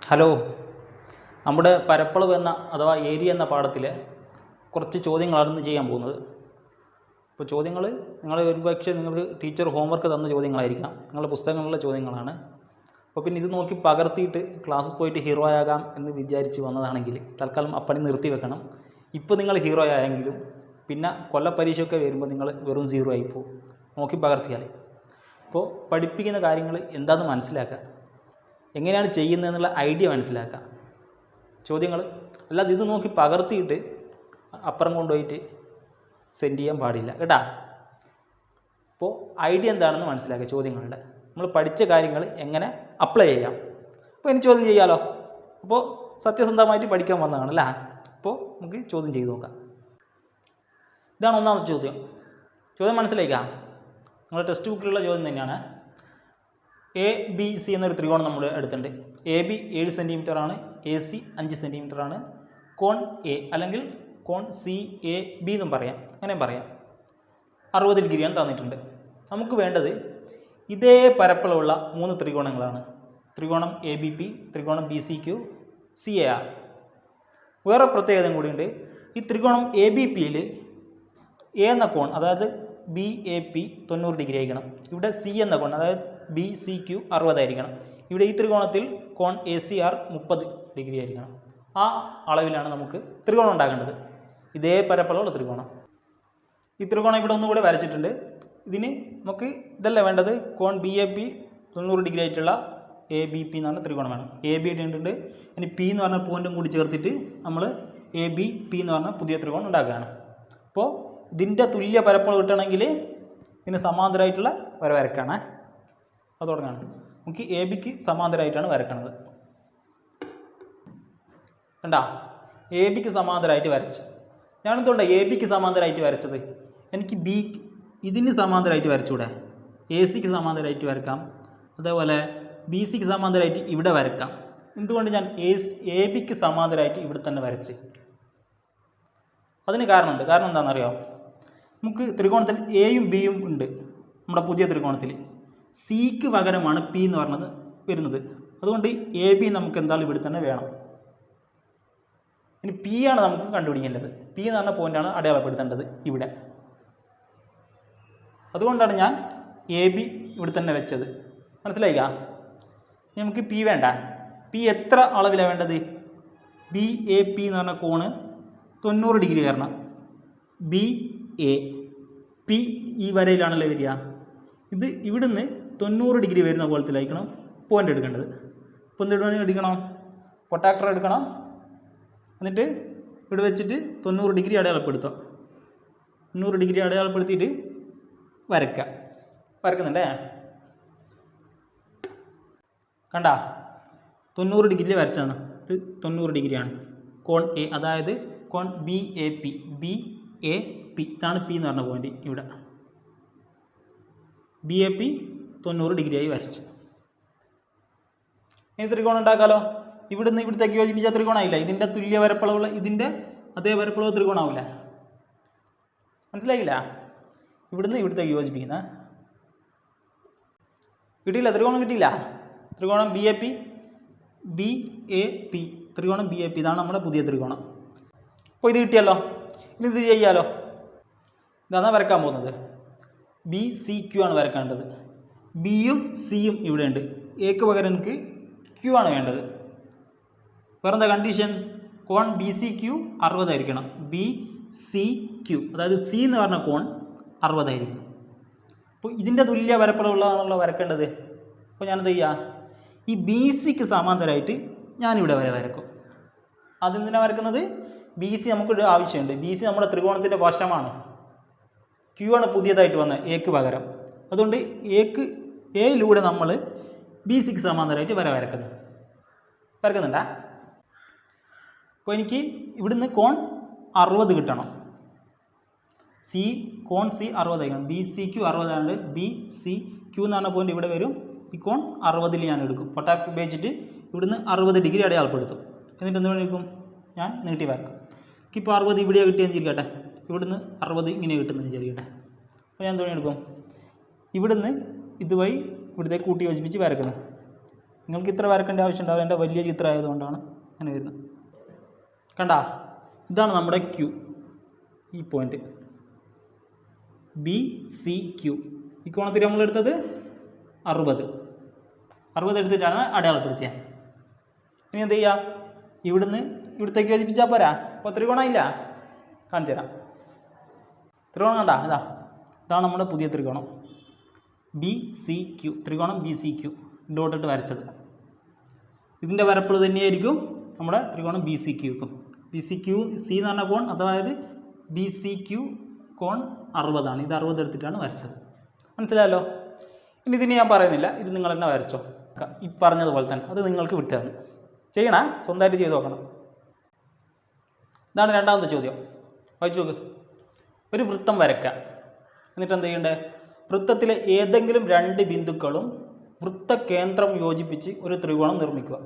Hello, നമ്മുടെ പരപ്പളവ് എന്ന അഥവാ ഏരിയ എന്ന പാഠത്തിലെ കുറച്ച് ചോദ്യങ്ങളാണ് ഇന്ന് ചെയ്യാൻ പോകുന്നത്. അപ്പോൾ ചോദ്യങ്ങൾ ഒരുപക്ഷെ നിങ്ങൾക്ക് ടീച്ചർ ഹോംവർക്ക് തന്ന ചോദ്യങ്ങളായിരിക്കാം, നിങ്ങളുടെ പുസ്തകങ്ങളിലെ ചോദ്യങ്ങളാണ്. അപ്പോൾ പിന്നെ ഇത് നോക്കി പകർത്തിയിട്ട് ക്ലാസ്സിൽ പോയിട്ട് ഹീറോ ആകാം എന്ന് വിചാരിച്ച് വന്നതാണെങ്കിൽ തൽക്കാലം അപ്പണി നിർത്തി വെക്കണം. ഇപ്പോൾ നിങ്ങൾ ഹീറോ ആയെങ്കിലും പിന്നെ കൊല്ലപ്പരീക്ഷയൊക്കെ വരുമ്പോൾ നിങ്ങൾ വെറും 0 ആയിപ്പോവും നോക്കി പകർത്തിയാൽ. അപ്പോൾ പഠിപ്പിക്കുന്ന കാര്യങ്ങൾ എന്താണെന്ന് മനസ്സിലാക്കുക, എങ്ങനെയാണ് ചെയ്യുന്നതെന്നുള്ള ഐഡിയ മനസ്സിലാക്കുക. ചോദ്യങ്ങൾ അല്ലാതെ ഇത് നോക്കി പകർത്തിയിട്ട് അപ്പുറം കൊണ്ടുപോയിട്ട് സെൻഡ് ചെയ്യാൻ പാടില്ല കേട്ടോ. അപ്പോൾ ഐഡിയ എന്താണെന്ന് മനസ്സിലാക്കുക. ചോദ്യങ്ങളുടെ നമ്മൾ പഠിച്ച കാര്യങ്ങൾ എങ്ങനെ അപ്ലൈ ചെയ്യാം. അപ്പോൾ ഇനി ചോദ്യം ചെയ്യാമല്ലോ. അപ്പോൾ സത്യസന്ധമായിട്ട് പഠിക്കാൻ വന്നതാണല്ലേ. അപ്പോൾ നമുക്ക് ചോദ്യം ചെയ്ത് നോക്കാം. ഇതാണ് ഒന്നാമത്തെ ചോദ്യം. ചോദ്യം മനസ്സിലാക്കാം. നിങ്ങളുടെ ടെക്സ്റ്റ് ബുക്കിലുള്ള ചോദ്യം തന്നെയാണ്. ABC എന്നൊരു ത്രികോണം നമ്മൾ എടുത്തിട്ടുണ്ട്. AB 7 സെൻറ്റിമീറ്റർ ആണ്, AC 5 സെൻറ്റിമീറ്റർ ആണ്. കോൺ A അല്ലെങ്കിൽ കോൺ CAB എന്നും പറയാം, അങ്ങനെ പറയാം. 60 ഡിഗ്രിയാണ് തന്നിട്ടുണ്ട്. നമുക്ക് വേണ്ടത് ഇതേ പരപ്പളവുള്ള 3 ത്രികോണങ്ങളാണ്. ത്രികോണം ABP, ത്രികോണം BCQ, CAR. വേറെ പ്രത്യേകത കൂടിയുണ്ട്. ഈ ത്രികോണം ABPയിൽ A എന്ന കോൺ, അതായത് BAP 90 ഡിഗ്രി ആയിരിക്കണം. ഇവിടെ C എന്ന കോൺ, അതായത് BCQ 60 ആയിരിക്കണം. ഇവിടെ ഈ ത്രികോണത്തിൽ കോൺ ACR 30 ഡിഗ്രി ആയിരിക്കണം. ആ അളവിലാണ് നമുക്ക് ത്രികോണം ഉണ്ടാക്കേണ്ടത്. ഇതേ പരപ്പളവുള്ള ത്രികോണം. ഈ ത്രികോണം ഇവിടെ ഒന്നുകൂടെ വരച്ചിട്ടുണ്ട്. ഇതിന് നമുക്ക് ഇതല്ല വേണ്ടത്, കോൺ BAP 90 ഡിഗ്രി ആയിട്ടുള്ള ABP എന്നാണ് ത്രികോണം വേണം. AB ഇട്ടിട്ടുണ്ട്. ഇനി P എന്ന് പറഞ്ഞ പോയിന്റും കൂടി ചേർത്തിട്ട് നമ്മൾ ABP എന്ന് പറഞ്ഞ പുതിയ ത്രികോണം ഉണ്ടാക്കുകയാണ്. അപ്പോൾ ഇതിൻ്റെ തുല്യ പരപ്പളവ് കിട്ടണമെങ്കിൽ ഇതിന് സമാന്തരമായിട്ടുള്ള വര വരക്കാണ്. അത് തുടങ്ങാണ്. നമുക്ക് ABക്ക് സമാന്തരമായിട്ടാണ് വരക്കണത്. കണ്ടാ, ABക്ക് സമാന്തരമായിട്ട് വരച്ച്. ഞാനെന്തുകൊണ്ടാണ് ABക്ക് സമാന്തരമായിട്ട് വരച്ചത്? എനിക്ക് ഇതിന് സമാന്തരമായിട്ട് വരച്ചുകൂടെ? ACക്ക് സമാന്തരമായിട്ട് വരക്കാം, അതേപോലെ BCക്ക് സമാന്തരമായിട്ട് ഇവിടെ വരക്കാം. എന്തുകൊണ്ട് ഞാൻ ABക്ക് സമാന്തരമായിട്ട് ഇവിടെ തന്നെ വരച്ച്? അതിന് കാരണമുണ്ട്. കാരണം എന്താണെന്നറിയോ? നമുക്ക് ത്രികോണത്തിൽ Aയും Bയും ഉണ്ട്. നമ്മുടെ പുതിയ ത്രികോണത്തിൽ Cക്ക് പകരമാണ് P എന്ന് പറഞ്ഞത് വരുന്നത്. അതുകൊണ്ട് AB നമുക്ക് എന്തായാലും ഇവിടെ തന്നെ വേണം. ഇനി P ആണ് നമുക്ക് കണ്ടുപിടിക്കേണ്ടത്. P എന്ന് പറഞ്ഞ പോയിന്റാണ് അടയാളപ്പെടുത്തേണ്ടത് ഇവിടെ. അതുകൊണ്ടാണ് ഞാൻ AB ഇവിടെ തന്നെ വെച്ചത്. മനസ്സിലായിക്കാ? നമുക്ക് P വേണ്ട. P എത്ര അളവിലാണ് വേണ്ടത്? BAP എന്ന് പറഞ്ഞ കോണ് 90 ഡിഗ്രി വരണം. BA P ഈ വരയിലാണല്ലോ വരിക. ഇത് ഇവിടുന്ന് 90 ഡിഗ്രി വരുന്ന കോലത്തിലായിരിക്കണം പോയിന്റ് എടുക്കേണ്ടത്. അപ്പോൾ എന്ത് എടുക്കണം? പൊട്ടാക്ടർ എടുക്കണം. എന്നിട്ട് ഇവിടെ വെച്ചിട്ട് 90 ഡിഗ്രി അടയാളപ്പെടുത്തുക. 90 ഡിഗ്രി അടയാളപ്പെടുത്തിയിട്ട് വരയ്ക്കുക. വരക്കുന്നുണ്ടേ? കണ്ടാ, 90 ഡിഗ്രിയിൽ വരച്ചാണ്. ഇത് 90 ഡിഗ്രിയാണ്. കോൺ A, അതായത് കോൺ BAP. ഇതാണ് P എന്ന് പറഞ്ഞ പോയിന്റ്. ഇവിടെ BAP 90 ഡിഗ്രിയായി വരച്ച്. ഇനി ത്രികോണം ഉണ്ടാക്കാമല്ലോ. ഇവിടുന്ന് ഇവിടത്തേക്ക് യോജിപ്പിച്ച ത്രികോണമായില്ല. ഇതിൻ്റെ തുല്യ പരപ്പളവുള്ള ഇതിൻ്റെ അതേ പരപ്പളവ് ത്രികോണമാവില്ല. മനസ്സിലായില്ല? ഇവിടുന്ന് ഇവിടത്തേക്ക് യോജിപ്പിക്കുന്ന കിട്ടിയില്ല, ത്രികോണം കിട്ടിയില്ല. ത്രികോണം BAP ത്രികോണം BAP ഇതാണ് നമ്മുടെ പുതിയ ത്രികോണം. അപ്പോൾ ഇത് കിട്ടിയല്ലോ. ഇനി ഇത് ചെയ്യാലോ. ഇതാണ് വരക്കാൻ പോകുന്നത്. BCQ ആണ് വരക്കേണ്ടത്. Bയും Cയും ഇവിടെ ഉണ്ട്. Aക്ക് പകരം എനിക്ക് Q ആണ് വേണ്ടത്. വേറെന്താ കണ്ടീഷൻ? കോൺ BCQ 60 ആയിരിക്കണം. BCQ, അതായത് C എന്ന് പറഞ്ഞ കോൺ 60 ആയിരിക്കണം. അപ്പോൾ ഇതിൻ്റെ തുല്യ പരപ്പളവുള്ളതാണല്ലോ വരക്കേണ്ടത്. അപ്പോൾ ഞാനെന്ത് ചെയ്യുക? ഈ BCക്ക് സമാന്തരമായിട്ട് ഞാനിവിടെ വരെ വരക്കും. അതെന്തിനാണ് വരക്കുന്നത്? BC നമുക്കിവിടെ ആവശ്യമുണ്ട്. BC നമ്മുടെ ത്രികോണത്തിൻ്റെ വശമാണ്. Q ആണ് പുതിയതായിട്ട് വന്നത് Aക്ക് പകരം. അതുകൊണ്ട് Aയിലൂടെ നമ്മൾ BCക്ക് സമാന്തരമായിട്ട് വരക്കുന്നുണ്ടാ. അപ്പോൾ എനിക്ക് ഇവിടുന്ന് കോൺ 60 കിട്ടണം. കോൺ C 60 ആയിരിക്കണം. BCQ 60 ആണ്. BCQ എന്ന് പറഞ്ഞ പോയിന്റ് ഇവിടെ വരും. ഈ കോൺ 60ൽ ഞാൻ എടുക്കും. പൊട്ടാക്ട് ഉപയോഗിച്ചിട്ട് ഇവിടുന്ന് 60 ഡിഗ്രി അടയാളപ്പെടുത്തും. എന്നിട്ട് എന്ത് എടുക്കും? ഞാൻ നീട്ടി വരക്കും. ഇപ്പോൾ 60 ഇവിടെയാണ് കിട്ടിയെന്ന് വിചാരിക്കട്ടെ. ഇവിടുന്ന് 60 ഇങ്ങനെ കിട്ടുമെന്ന് വിചാരിക്കട്ടെ. അപ്പോൾ ഞാൻ എന്ത് എടുക്കും? ഇവിടുന്ന് ഇതുവഴി ഇവിടത്തേക്ക് കൂട്ടി യോജിപ്പിച്ച് വരക്കുന്നത്. നിങ്ങൾക്ക് ഇത്ര വരക്കേണ്ട ആവശ്യം ഉണ്ടാവില്ല, എൻ്റെ വലിയ ചിത്രം ആയതുകൊണ്ടാണ് അങ്ങനെ വരുന്നത്. കണ്ടാ, ഇതാണ് നമ്മുടെ ക്യൂ. ഈ പോയിന്റ് BCQ. ഈ കോണത്തിൽ നമ്മൾ എടുത്തത് 60 എടുത്തിട്ടാണ് അടയാളപ്പെടുത്തിയത്. ഇനി എന്ത് ചെയ്യുക, ഇവിടുന്ന് ഇവിടത്തേക്ക് യോജിപ്പിച്ചാൽ പോരാ. അപ്പോൾ ത്രികോണം ഇല്ല, കാണിച്ചു തരാം. ത്രികോണം കണ്ടാ, ഇതാണ് നമ്മുടെ പുതിയ ത്രികോണം BCQ. ത്രികോണം BCQ ഡോട്ടിട്ട് വരച്ചത്. ഇതിൻ്റെ പരപ്പളവ് തന്നെയായിരിക്കും നമ്മുടെ ത്രികോണം BCQക്കും. BCQ C എന്ന് പറഞ്ഞ കോൺ, അതായത് BCQ കോൺ 60 ഇത് 60 എടുത്തിട്ടാണ് വരച്ചത്. മനസ്സിലായല്ലോ? ഇനി ഇതിന് ഞാൻ പറയുന്നില്ല, ഇത് നിങ്ങൾ തന്നെ വരച്ചോ. ഈ പറഞ്ഞതുപോലെ തന്നെ അത് നിങ്ങൾക്ക് വിട്ടു തന്നു. ചെയ്യണേ, സ്വന്തമായിട്ട് ചെയ്ത് നോക്കണം. ഇതാണ് രണ്ടാമത്തെ ചോദ്യം. വായിച്ചു നോക്ക്. ഒരു വൃത്തം വരയ്ക്കാം. എന്നിട്ട് എന്ത് ചെയ്യണ്ടേ? വൃത്തത്തിലെ ഏതെങ്കിലും 2 ബിന്ദുക്കളും വൃത്തകേന്ദ്രം യോജിപ്പിച്ച് ഒരു ത്രികോണം നിർമ്മിക്കുക.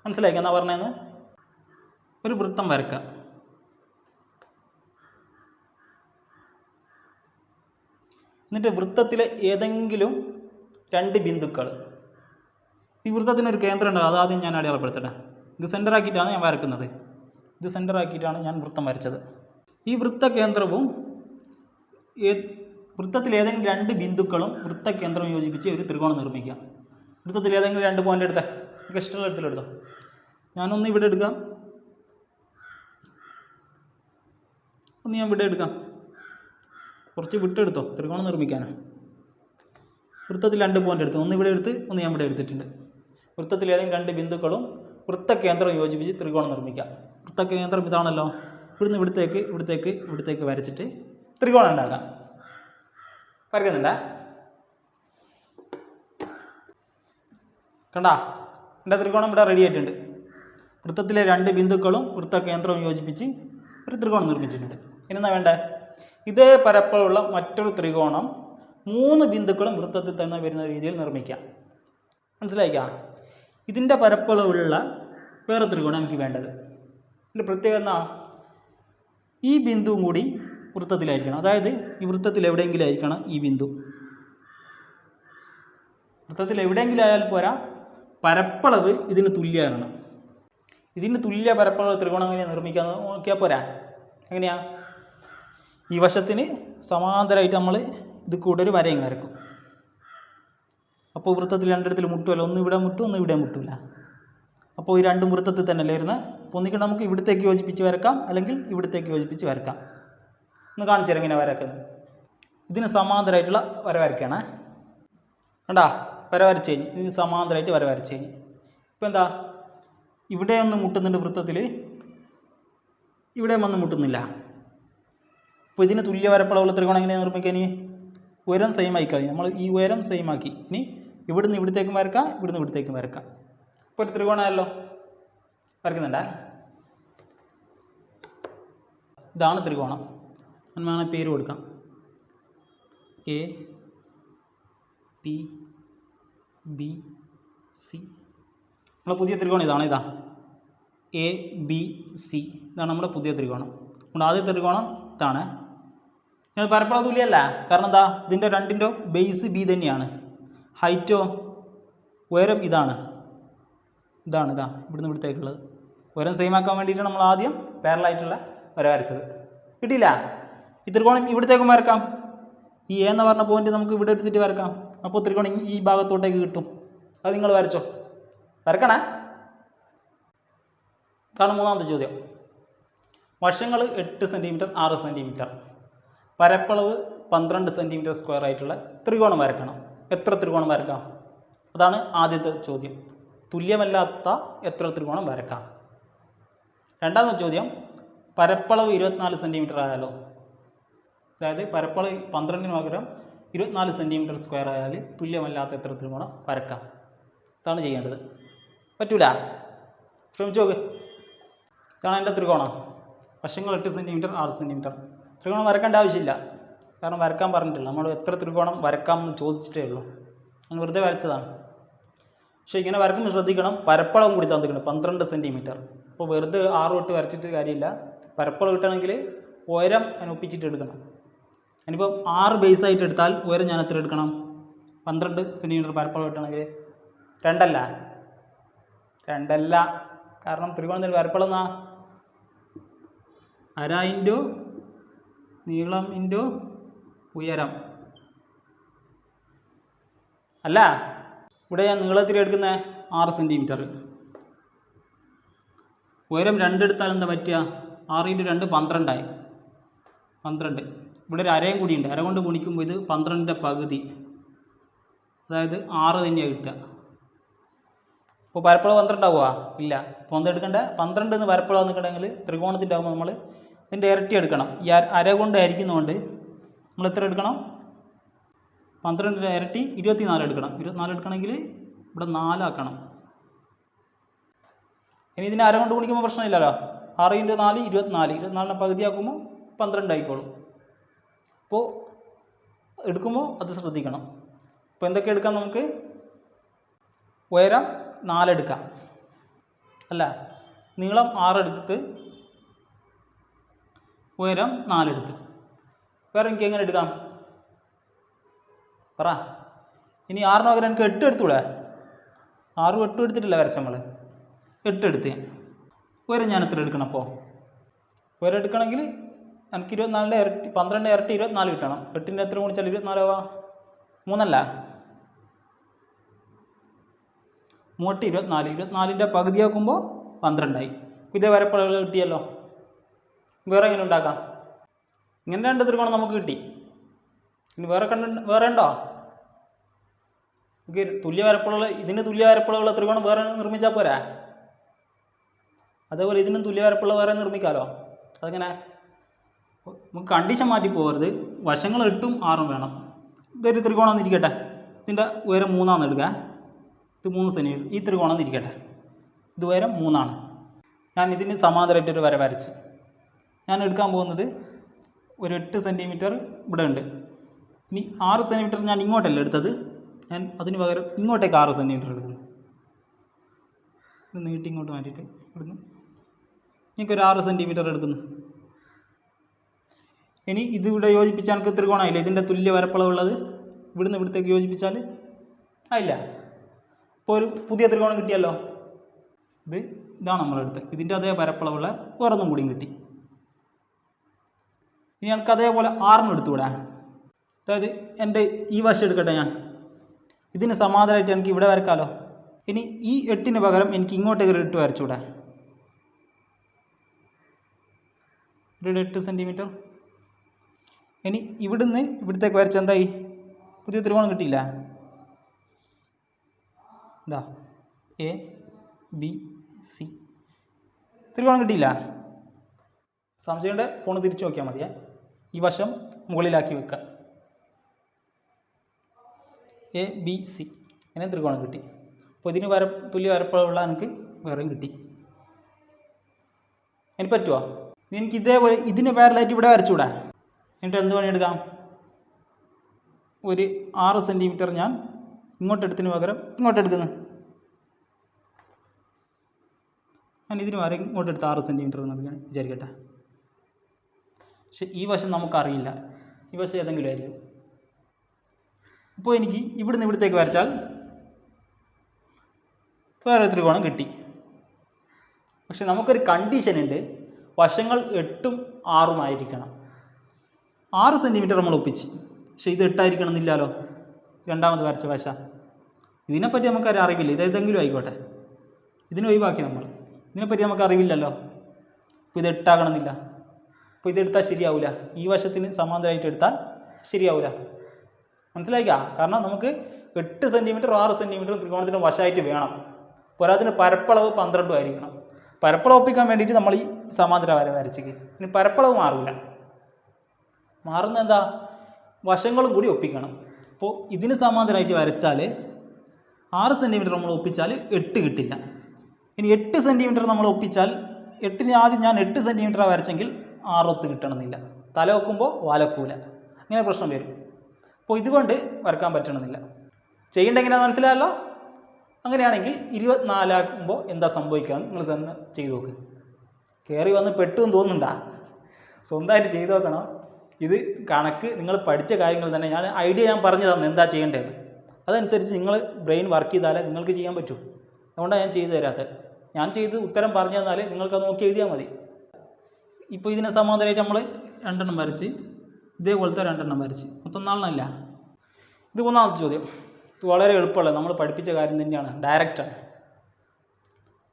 മനസ്സിലായി എന്നാ പറഞ്ഞതെന്ന്? ഒരു വൃത്തം വരയ്ക്കാം. എന്നിട്ട് വൃത്തത്തിലെ ഏതെങ്കിലും 2 ബിന്ദുക്കൾ, ഈ വൃത്തത്തിനൊരു കേന്ദ്രം ഉണ്ട്, അതാദ്യം ഞാൻ അടയാളപ്പെടുത്തട്ടെ. ഇത് സെൻറ്റർ ആക്കിയിട്ടാണ് ഞാൻ വരക്കുന്നത്. ഇത് സെൻറ്റർ ആക്കിയിട്ടാണ് ഞാൻ വൃത്തം വരച്ചത്. ഈ വൃത്തകേന്ദ്രവും വൃത്തത്തിൽ ഏതെങ്കിലും 2 ബിന്ദുക്കളും വൃത്തകേന്ദ്രം യോജിപ്പിച്ച് ഒരു ത്രികോണം നിർമ്മിക്കാം. വൃത്തത്തിൽ ഏതെങ്കിലും 2 പോയിന്റ് എടുത്തേ, നിങ്ങൾക്ക് ഇഷ്ടമുള്ള എടുത്തിലെടുത്തോ. ഞാനൊന്ന് ഇവിടെ എടുക്കാം, ഒന്ന് ഞാൻ ഇവിടെ എടുക്കാം. കുറച്ച് വിട്ടെടുത്തോ, ത്രികോണം നിർമ്മിക്കാനാണ്. വൃത്തത്തിൽ 2 പോയിന്റ് എടുത്ത്, ഒന്ന് ഇവിടെ എടുത്ത്, ഒന്ന് ഞാൻ ഇവിടെ എടുത്തിട്ടുണ്ട്. വൃത്തത്തിൽ ഏതെങ്കിലും 2 ബിന്ദുക്കളും വൃത്തകേന്ദ്രം യോജിപ്പിച്ച് ത്രികോണം നിർമ്മിക്കാം. വൃത്തകേന്ദ്രം ഇതാണല്ലോ. ഇവിടുന്ന് ഇവിടത്തേക്ക് വരച്ചിട്ട് ത്രികോണം ഉണ്ടാക്കാം. വരക്കുന്നുണ്ടേ? കണ്ടാ, എൻ്റെ ത്രികോണം ഇവിടെ റെഡി ആയിട്ടുണ്ട്. വൃത്തത്തിലെ 2 ബിന്ദുക്കളും വൃത്തകേന്ദ്രവും യോജിപ്പിച്ച് ഒരു ത്രികോണം നിർമ്മിച്ചിട്ടുണ്ട്. ഇനി എന്താ വേണ്ടേ? ഇതേ പരപ്പളവുള്ള മറ്റൊരു ത്രികോണം 3 ബിന്ദുക്കളും വൃത്തത്തിൽ തന്നെ വരുന്ന രീതിയിൽ നിർമ്മിക്കാം. മനസ്സിലായിക്കാം? ഇതിൻ്റെ പരപ്പളവുള്ള വേറെ ത്രികോണം എനിക്ക് വേണ്ടത്. ഇതിൻ്റെ പ്രത്യേകത എന്നാ? ഈ ബിന്ദുവും കൂടി വൃത്തത്തിലായിരിക്കണം. അതായത് ഈ വൃത്തത്തിൽ എവിടെയെങ്കിലും ആയിരിക്കണം ഈ ബിന്ദു. വൃത്തത്തിൽ എവിടെയെങ്കിലും ആയാൽ പോരാ, പരപ്പളവ് ഇതിന് തുല്യമാണ്. ഇതിന് തുല്യ പരപ്പളവ് ത്രികോണം എങ്ങനെയാണ് നിർമ്മിക്കാന്ന് നോക്കിയാൽ പോരാ. എങ്ങനെയാ? ഈ വശത്തിന് സമാന്തരമായിട്ട് നമ്മൾ ഇത് കൂടെ ഒരു വരയും വരക്കും. അപ്പോൾ വൃത്തത്തിൽ 2 ഇടത്തിൽ മുട്ടുമല്ലോ, ഒന്ന് ഇവിടെ മുട്ടും, ഒന്ന് ഇവിടെ മുട്ടില്ല. അപ്പോൾ ഈ 2 വൃത്തത്തിൽ തന്നെയല്ലേ വരുന്നത്. അപ്പോൾ ഒന്നിക്ക് നമുക്ക് ഇവിടത്തേക്ക് യോജിപ്പിച്ച് വരക്കാം, അല്ലെങ്കിൽ ഇവിടത്തേക്ക് യോജിപ്പിച്ച് വരക്കാം. ഒന്ന് കാണിച്ചു തരാം ഇങ്ങനെ വരക്കുന്നത്. ഇതിന് സമാന്തരമായിട്ടുള്ള വര വരയ്ക്കണേ. കണ്ടാ, വര വരച്ച് കഴിഞ്ഞ് ഇതിന് സമാന്തരമായിട്ട് വര വരച്ച് കഴിഞ്ഞ് ഇപ്പോൾ എന്താ, ഇവിടെ ഒന്ന് മുട്ടുന്നുണ്ട് വൃത്തത്തിൽ, ഇവിടെ വന്ന് മുട്ടുന്നില്ല. അപ്പോൾ ഇതിന് തുല്യ വരപ്പളവുള്ള ത്രികോണം എങ്ങനെ നിർമ്മിക്കാൻ? ഉയരം സെയിം ആയി കഴിഞ്ഞു. നമ്മൾ ഈ ഉയരം സെയിം ആക്കി. ഇനി ഇവിടുന്ന് ഇവിടത്തേക്കും വരക്കാം, ഇവിടുന്ന് ഇവിടത്തേക്കും വരക്കാം. ഇപ്പോൾ ഒരു ത്രികോണമല്ലോ. വരക്കുന്നുണ്ടേ? ഇതാണ് ത്രികോണം. ഞാൻ പേര് കൊടുക്കാം. ABC. നമ്മളെ പുതിയ ത്രികോണം ഇതാണ്. ABC. ഇതാണ് നമ്മുടെ പുതിയ ത്രികോണം. നമ്മുടെ ആദ്യത്തെ ത്രികോണം ഇതാണ്. ഞാൻ പരപ്പളവ് തുല്യമല്ല. കാരണം എന്താ? ഇതിൻ്റെ 2ൻ്റെ ബേസ് B തന്നെയാണ്. ഹൈറ്റോ ഉയരം ഇതാണ്. ഇവിടുന്ന് ഇവിടത്തേക്കുള്ളത്. ഉയരം സെയിം ആക്കാൻ വേണ്ടിയിട്ടാണ് നമ്മൾ ആദ്യം പാരലായിട്ടുള്ള വര വരച്ചത്. കിട്ടിയില്ല? ഈ ത്രികോണം ഇവിടത്തേക്കും വരക്കാം. ഈ A എന്ന് പറഞ്ഞ പോയിന്റ് നമുക്ക് ഇവിടെ എടുത്തിട്ട് വരക്കാം. അപ്പോൾ ത്രികോണം ഈ ഭാഗത്തോട്ടേക്ക് കിട്ടും. അത് നിങ്ങൾ വരച്ചോ. വരക്കണേ? ഇതാണ് മൂന്നാമത്തെ ചോദ്യം. വശങ്ങൾ 8 സെൻറ്റിമീറ്റർ 6 സെൻറ്റിമീറ്റർ, പരപ്പളവ് 12 സെൻറ്റിമീറ്റർ സ്ക്വയർ ആയിട്ടുള്ള ത്രികോണം വരക്കണം. എത്ര ത്രികോണം വരക്കാം? അതാണ് ആദ്യത്തെ ചോദ്യം. തുല്യമല്ലാത്ത എത്ര ത്രികോണം വരക്കാം? രണ്ടാമത്തെ ചോദ്യം, പരപ്പളവ് 24 സെൻറ്റിമീറ്റർ ആയാലോ? അതായത് പരപ്പളവ് 12 പകരം 24 സെൻറ്റിമീറ്റർ സ്ക്വയർ ആയാൽ തുല്യമല്ലാത്ത എത്ര ത്രികോണം വരക്കാം? ഇതാണ് ചെയ്യേണ്ടത്. പറ്റൂല? ശ്രമിച്ചു നോക്ക്. ഇതാണ് എൻ്റെ ത്രികോണം. വശങ്ങൾ 8 സെൻറ്റിമീറ്റർ 6 സെൻറ്റിമീറ്റർ. ത്രികോണം വരക്കേണ്ട ആവശ്യമില്ല, കാരണം വരക്കാൻ പറഞ്ഞിട്ടില്ല. നമ്മൾ എത്ര ത്രികോണം വരക്കാം എന്ന് ചോദിച്ചിട്ടേ ഉള്ളൂ. ഞാൻ വെറുതെ വരച്ചതാണ്. പക്ഷേ ഇങ്ങനെ വരക്കുമ്പോൾ ശ്രദ്ധിക്കണം, പരപ്പളവും കൂടി തന്നിട്ടുണ്ട് 12 സെൻറ്റിമീറ്റർ. അപ്പോൾ വെറുതെ 6 തൊട്ട് വരച്ചിട്ട് കാര്യമില്ല. പരപ്പളവ് കിട്ടണമെങ്കിൽ ഉയരം അതിനൊപ്പിച്ചിട്ട് എടുക്കണം. അതിനിപ്പോൾ 6 ബേസ് ആയിട്ട് എടുത്താൽ ഉയരം ഞാൻ എത്ര എടുക്കണം? 12 സെൻറ്റിമീറ്റർ പരപ്പളവ് കിട്ടണമെങ്കിൽ രണ്ടല്ല, രണ്ടല്ല. കാരണം ത്രികോണത്തിൻ്റെ പരപ്പളവ് എന്നാ അര ഇൻറ്റു നീളം ഇൻറ്റു ഉയരം അല്ല. ഇവിടെ ഞാൻ നീളത്തിൽ എടുക്കുന്നത് 6 സെൻറ്റിമീറ്റർ. ഉയരം 2 എടുത്താൽ എന്താ പറ്റുക? 6 ഇൻറ്റു 2 12 12. ഇവിടെ ഒരു അരയും കൂടിയുണ്ട്. അര കൊണ്ട് ഗുണിക്കുമ്പോൾ ഇത് 12ൻ്റെ പകുതി, അതായത് 6 തന്നെയാണ് കിട്ടുക. അപ്പോൾ പരപ്പളവ് 12 ആവുക? ഇല്ല. അപ്പോൾ എന്താ എടുക്കേണ്ടത്? 12 എന്ന് പരപ്പളവ് നിൽക്കണമെങ്കിൽ ത്രികോണത്തിൻ്റെ ആകുമ്പോൾ നമ്മൾ ഇതിൻ്റെ ഇരട്ടി എടുക്കണം. ഈ അര കൊണ്ട് ഹരിക്കുന്നതുകൊണ്ട് നമ്മൾ എത്ര എടുക്കണം? 12ൻ്റെ ഇരട്ടി 24 എടുക്കണം. 24 എടുക്കണമെങ്കിൽ ഇവിടെ 4 ആക്കണം. ഇനി ഇതിനെ അര കൊണ്ട് ഗുണിക്കുമ്പോൾ പ്രശ്നമില്ലല്ലോ. 6 ഇൻറ്റു 4 24. 24നെ പകുതിയാക്കുമ്പോൾ 12 ആയിക്കോളും. അപ്പോൾ എടുക്കുമ്പോൾ അത് ശ്രദ്ധിക്കണം. അപ്പോൾ എന്തൊക്കെ എടുക്കാം നമുക്ക്? ഉയരം 4 എടുക്കാം, അല്ല നീളം 6 എടുത്ത് ഉയരം 4 എടുത്ത്. വേറെ എനിക്ക് എങ്ങനെ എടുക്കാം പറ? ഇനി 6ന് പകരം എനിക്ക് 8 എടുത്തൂടെ? 6ഉം 8ഉം എടുത്തിട്ടില്ല വരച്ച നമ്മൾ. 8 എടുത്ത് ഉയരം ഞാൻ എത്ര എടുക്കണം? അപ്പോൾ ഉയരം എടുക്കണമെങ്കിൽ എനിക്ക് 24ൻ്റെ ഇരട്ടി 12ൻ്റെ ഇരട്ടി 24 കിട്ടണം. 8ൻ്റെ എത്ര ഗുണിച്ചാൽ 24 ആവാ? 3 അല്ല, 3 24. 24ൻ്റെ പകുതിയാക്കുമ്പോൾ 12 ആയി. ഇതേ പരപ്പളവുകൾ കിട്ടിയല്ലോ. വേറെ എങ്ങനെ ഉണ്ടാക്കാം? ഇങ്ങനെ 2 ത്രികോണം നമുക്ക് കിട്ടി. ഇനി വേറെ ഉണ്ടോ? തുല്യ പരപ്പളവുള്ള, ഇതിന് തുല്യ പരപ്പളവുള്ള ത്രികോണം വേറെ നിർമ്മിച്ചാൽ പോരാ? അതേപോലെ ഇതിനും തുല്യ പരപ്പുള്ള വേറെ നിർമ്മിക്കാമല്ലോ. അതെങ്ങനെ? നമുക്ക് കണ്ടീഷൻ മാറ്റി പോകരുത്. വശങ്ങൾ 8ഉം 6ഉം വേണം. ഇതൊരു ത്രികോണം എന്നിരിക്കട്ടെ. ഇതിൻ്റെ ഉയരം 3 എടുക്കുക. ഇത് 3 സെൻറ്റിമീറ്റർ. ഈ ത്രികോണം എന്നിരിക്കട്ടെ. ഇത് ഉയരം 3. ഞാൻ ഇതിന് സമാന്തരമായിട്ടൊരു വര വരച്ച്. ഞാൻ എടുക്കാൻ പോകുന്നത് ഒരു 8 സെൻറ്റിമീറ്റർ ഇവിടെ ഉണ്ട്. ഇനി 6 സെൻറ്റിമീറ്റർ ഞാൻ ഇങ്ങോട്ടല്ല എടുത്തത്. ഞാൻ അതിന് പകരം ഇങ്ങോട്ടേക്ക് 6 സെൻറ്റിമീറ്റർ എടുക്കുന്നു. ഇത് നീട്ടി ഇങ്ങോട്ട് മാറ്റിയിട്ട് ഇവിടുന്ന് എനിക്കൊരു 6 സെൻറ്റിമീറ്റർ എടുക്കുന്നു. ഇനി ഇതിവിടെ യോജിപ്പിച്ചാൽ എനിക്ക് ത്രികോണമായില്ല. ഇതിൻ്റെ തുല്യ പരപ്പളവുള്ളത് ഇവിടുന്ന് ഇവിടത്തേക്ക് യോജിപ്പിച്ചാൽ ആയില്ല. ഇപ്പോൾ ഒരു പുതിയ ത്രികോണം കിട്ടിയല്ലോ. ഇതാണ് നമ്മളെടുത്തത്. ഇതിൻ്റെ അതേ പരപ്പളവുള്ള വേറൊന്നും കൂടിയും കിട്ടി. ഇനി എനിക്ക് അതേപോലെ 6ന് എടുത്തുകൂടാ? അതായത് എൻ്റെ ഈ വശം എടുക്കട്ടെ. ഞാൻ ഇതിന് സമാന്തരമായിട്ട് എനിക്ക് ഇവിടെ വരക്കാമല്ലോ. ഇനി ഈ 8ന് പകരം എനിക്ക് ഇങ്ങോട്ടേക്ക് ഒരു 8 വരച്ചുകൂടാ? ഇവിടെ 8 സെൻറ്റിമീറ്റർ. ഇനി ഇവിടുന്ന് ഇവിടത്തേക്ക് വരച്ച എന്തായി? പുതിയ ത്രികോണം കിട്ടിയില്ല. എന്താ? ABC ത്രികോണം കിട്ടിയില്ല. സംശയമുണ്ട് ഫോൺ തിരിച്ചു നോക്കിയാൽ മതിയേ. ഈ വശം മുകളിലാക്കി വെക്കുക. ABC അങ്ങനെ ത്രികോണം കിട്ടി. അപ്പോൾ ഇതിന് തുല്യ പരപ്പളവുള്ള എനിക്ക് വേറെയും കിട്ടി. എനിക്ക് പറ്റുമോ? എനിക്ക് ഇതേപോലെ ഇതിന് പാരലായിട്ട് ഇവിടെ വരച്ചുകൂടാ? എന്നിട്ട് എന്ത് പണിയെടുക്കാം? ഒരു 6 സെൻറ്റിമീറ്റർ ഞാൻ ഇങ്ങോട്ടെടുത്തിന് പകരം ഇങ്ങോട്ടെടുക്കുന്നു. ഞാൻ ഇതിന് പകരം ഇങ്ങോട്ടെടുത്ത് 6 സെൻറ്റിമീറ്റർ എന്ന് വിചാരിക്കട്ടെ. പക്ഷെ ഈ വശം നമുക്കറിയില്ല. ഈ വശം ഏതെങ്കിലും ആയിരിക്കും. അപ്പോൾ എനിക്ക് ഇവിടുന്ന് ഇവിടത്തേക്ക് വരച്ചാൽ വേറെ ത്രികോണം കിട്ടി. പക്ഷെ നമുക്കൊരു കണ്ടീഷൻ ഉണ്ട്. വശങ്ങൾ 8ഉം 6ഉം ആയിരിക്കണം. 6 സെൻറ്റിമീറ്റർ നമ്മൾ ഒപ്പിച്ച്. പക്ഷെ ഇത് 8 ആയിരിക്കണം എന്നില്ലല്ലോ. രണ്ടാമത് വരച്ച വശ. ഇതിനെപ്പറ്റി നമുക്കൊരു അറിവില്ല. ഇതേതെങ്കിലും ആയിക്കോട്ടെ. ഇതിന് ഒഴിവാക്കി നമ്മൾ. ഇതിനെപ്പറ്റി നമുക്ക് അറിവില്ലല്ലോ. അപ്പോൾ ഇത് 8 ആകണമെന്നില്ല. അപ്പോൾ ഇതെടുത്താൽ ശരിയാവില്ല. ഈ വശത്തിന് സമാന്തരമായിട്ട് എടുത്താൽ ശരിയാവില്ല. മനസ്സിലായിക്കാ? കാരണം നമുക്ക് 8 സെൻറ്റിമീറ്റർ 6 സെൻറ്റിമീറ്റർ ത്രികോണത്തിന് വശമായിട്ട് വേണം. പോരാത്തിന് പരപ്പളവ് 12 ആയിരിക്കണം. പരപ്പളവ് ഒപ്പിക്കാൻ വേണ്ടിയിട്ട് നമ്മൾ ഈ സമാന്തര വര വരച്ചേക്ക്. ഇനി പരപ്പളവ് മാറില്ല. മാറുന്ന എന്താ? വശങ്ങളും കൂടി ഒപ്പിക്കണം. അപ്പോൾ ഇതിന് സമാന്തരമായിട്ട് വരച്ചാൽ 6 സെൻറ്റിമീറ്റർ നമ്മൾ ഒപ്പിച്ചാൽ 8 കിട്ടില്ല. ഇനി 8 സെൻറ്റിമീറ്റർ നമ്മൾ ഒപ്പിച്ചാൽ 8ന് ആദ്യം ഞാൻ 8 സെൻറ്റിമീറ്റർ വരച്ചെങ്കിൽ 6 കിട്ടണമെന്നില്ല. തല വെക്കുമ്പോൾ വാലക്കൂല. അങ്ങനെ പ്രശ്നം വരും. അപ്പോൾ ഇതുകൊണ്ട് വരക്കാൻ പറ്റണമെന്നില്ല. ചെയ്യേണ്ട എങ്ങനെയാണെന്ന് മനസ്സിലായല്ലോ. അങ്ങനെയാണെങ്കിൽ 24 ആക്കുമ്പോൾ എന്താ സംഭവിക്കാമെന്ന് നിങ്ങൾ തന്നെ ചെയ്തു നോക്ക്. കയറി വന്ന് പെട്ടെന്ന് തോന്നുന്നുണ്ടാ? സ്വന്തമായിട്ട് ചെയ്തു നോക്കണം. ഇത് കണക്ക് നിങ്ങൾ പഠിച്ച കാര്യങ്ങൾ തന്നെ. ഐഡിയ ഞാൻ പറഞ്ഞു തന്നെ എന്താ ചെയ്യേണ്ടതെന്ന്. അതനുസരിച്ച് നിങ്ങൾ ബ്രെയിൻ വർക്ക് ചെയ്താലേ നിങ്ങൾക്ക് ചെയ്യാൻ പറ്റൂ. അതുകൊണ്ടാണ് ഞാൻ ചെയ്തു തരാത്തത്. ഞാൻ ചെയ്ത് ഉത്തരം പറഞ്ഞു തന്നാൽ നിങ്ങൾക്കത് നോക്കി എഴുതിയാൽ മതി. ഇപ്പോൾ ഇതിനെ സമാന്തരമായിട്ട് നമ്മൾ 2 എണ്ണം വരച്ച്, ഇതേപോലത്തെ 2 എണ്ണം വരച്ച്, മൊത്തം 4 എണ്ണമില്ല. ഇത് 3ാമത്തെ ചോദ്യം. ഇത് വളരെ എളുപ്പമുള്ള, നമ്മൾ പഠിപ്പിച്ച കാര്യം തന്നെയാണ്, ഡയറക്റ്റാണ്.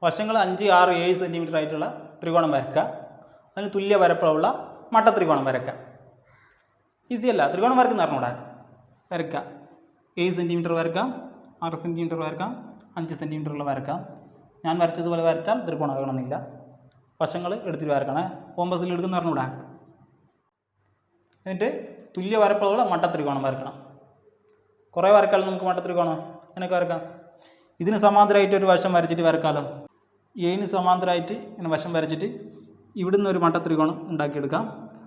വശങ്ങൾ 5, 6, 7 സെൻറ്റിമീറ്റർ ആയിട്ടുള്ള ത്രികോണം വരയ്ക്കുക. അതിന് തുല്യ പരപ്പളവുള്ള മട്ടത്രികോണം വരയ്ക്കുക. ഈസി അല്ല? ത്രികോണം വരയ്ക്കുന്ന പറഞ്ഞൂടെ? വരയ്ക്കുക. 7 സെൻറ്റിമീറ്റർ വരയ്ക്കാം, 6 സെൻറ്റിമീറ്റർ വരയ്ക്കാം, 5 സെൻറ്റിമീറ്ററുള്ള വരയ്ക്കാം. ഞാൻ വരച്ചതുപോലെ വരച്ചാൽ ത്രികോണം ആകണമെന്നില്ല. വശങ്ങൾ എടുത്തിട്ട് വരക്കണേ. കോമ്പസിൽ എടുക്കുന്ന പറഞ്ഞൂടെ? എന്നിട്ട് തുല്യ പരപ്പളവുള്ള മട്ടത്രികോണം വരക്കണം. കുറേ വരക്കാലോ നമുക്ക് മട്ടത്രികോണം. അങ്ങനെയൊക്കെ വരക്കാം. ഇതിന് സമാന്തരമായിട്ട് ഒരു വശം വരച്ചിട്ട് വരക്കാമല്ലോ. എയിന് സമാന്തരമായിട്ട് ഇങ്ങനെ വശം വരച്ചിട്ട് ഇവിടുന്ന് ഒരു മട്ടത്രികോണം ഉണ്ടാക്കിയെടുക്കാം.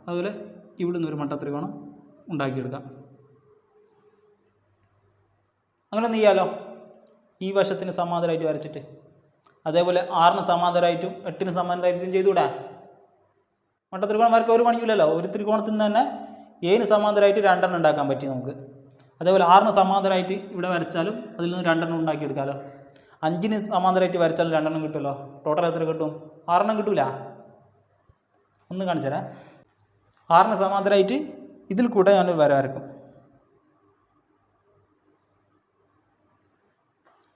അതുപോലെ ഇവിടുന്ന് ഒരു മട്ടത്രികോണം ഉണ്ടാക്കിയെടുക്കാം. അങ്ങനെ ചെയ്യാലോ, ഈ വശത്തിന് സമാന്തരമായിട്ട് വരച്ചിട്ട്. അതേപോലെ 6ന് സമാന്തരമായിട്ടും 8ന് സമാന്തരമായിട്ടും ചെയ്തുകൂടാ? മട്ടത്രികോണം വരയ്ക്കാൻ ഒരു പണിയില്ലല്ലോ. ഒരു ത്രികോണത്തിൽ നിന്ന് തന്നെ എയിന് സമാന്തരമായിട്ട് 2 എണ്ണം ഉണ്ടാക്കാൻ പറ്റി നമുക്ക്. അതേപോലെ 6ന് സമാന്തരമായിട്ട് ഇവിടെ വരച്ചാലും അതിൽ നിന്ന് 2 എണ്ണം ഉണ്ടാക്കിയെടുക്കാമല്ലോ. 5ന് സമാന്തരമായിട്ട് വരച്ചാലും 2 എണ്ണം കിട്ടുമല്ലോ. ടോട്ടൽ എത്ര കിട്ടും? 6 എണ്ണം കിട്ടൂല? ഒന്ന് കാണിച്ചു തരാം. 6ന് സമാന്തരമായിട്ട് ഇതിൽ കൂടെ ഞാനൊരു വര വരക്കും.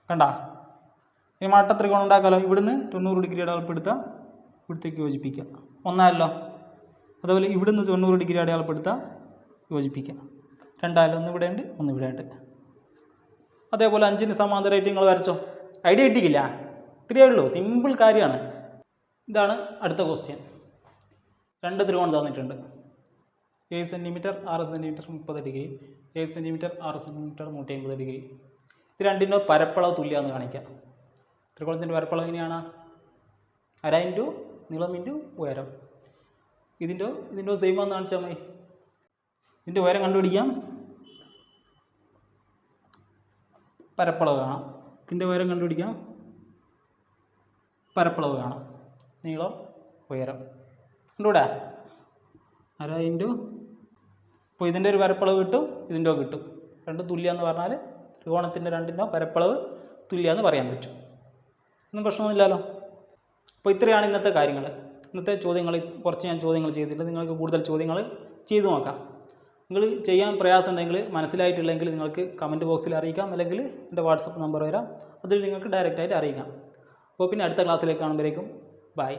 കണ്ട? ഇനി മട്ടത്രികോണം ഉണ്ടാക്കാമല്ലോ. ഇവിടുന്ന് 90 ഡിഗ്രി അടയാളപ്പെടുത്തുക, ഇവിടത്തേക്ക് യോജിപ്പിക്കുക. ഒന്നായല്ലോ. അതുപോലെ ഇവിടുന്ന് 90 ഡിഗ്രി അടയാളപ്പെടുത്തുക, യോജിപ്പിക്കുക. 2 ആയാലും, ഒന്ന് ഇവിടെ ഉണ്ട്, ഒന്ന് ഇവിടെ ഉണ്ട്. അതേപോലെ 5ന് സമാന്തരമായിട്ട് നിങ്ങൾ വരച്ചോ. ഐഡിയ കിട്ടിക്കില്ല? ഇത്രയേ ഉള്ളൂ. സിമ്പിൾ കാര്യമാണ്. ഇതാണ് അടുത്ത ക്വസ്റ്റ്യൻ. 2 ത്രികോണം തന്നിട്ടുണ്ട്. 7 centimetre, 6 centimetre 30 degree, 7 centimetre, 6 centimetre 150 degree. ഇത് രണ്ടിൻ്റെ പരപ്പളവ് തുല്യമാണെന്ന് കാണിക്കാം. ത്രികോണത്തിൻ്റെ പരപ്പളവ് എങ്ങനെയാണ്? അര ഇൻറ്റു നീളം ഇൻറ്റു ഉയരം. ഇതിൻ്റെ സെയിം ആണെന്ന് കാണിച്ചാൽ മതി. ഇതിൻ്റെ ഉയരം കണ്ടുപിടിക്കാം, പരപ്പളവ് കാണാം. ഇതിൻ്റെ ഉയരം കണ്ടുപിടിക്കാം, പരപ്പളവ് കാണാം. നീളം, ഉയരം കണ്ടുകൂടാ? അര ഇൻറ്റു, ഇപ്പോൾ ഇതിൻ്റെ ഒരു പരപ്പളവ് കിട്ടും, ഇതിൻ്റെ കിട്ടും. രണ്ടും തുല്യമെന്ന് പറഞ്ഞാൽ ത്രികോണത്തിൻ്റെ രണ്ടിൻ്റെ പരപ്പളവ് തുല്യമെന്ന് പറയാൻ പറ്റും. ഒന്നും പ്രശ്നമൊന്നുമില്ലല്ലോ. അപ്പോൾ ഇത്രയാണ് ഇന്നത്തെ കാര്യങ്ങൾ. ഇന്നത്തെ ചോദ്യങ്ങൾ കുറച്ച് ഞാൻ ചോദ്യങ്ങൾ ചെയ്തിട്ടുണ്ട്. നിങ്ങൾക്ക് കൂടുതൽ ചോദ്യങ്ങൾ ചെയ്തു നോക്കാം. നിങ്ങൾ ചെയ്യാൻ പ്രയാസം ഉണ്ടെങ്കിൽ, മനസ്സിലായിട്ടില്ലെങ്കിൽ നിങ്ങൾക്ക് കമൻറ്റ് ബോക്സിൽ അറിയിക്കാം, അല്ലെങ്കിൽ എൻ്റെ വാട്സപ്പ് നമ്പർ വരാം, അതിൽ നിങ്ങൾക്ക് ഡയറക്റ്റായിട്ട് അറിയിക്കാം. അപ്പോൾ പിന്നെ അടുത്ത ക്ലാസ്സിലേക്ക് കാണുമ്പോഴേക്കും ബൈ.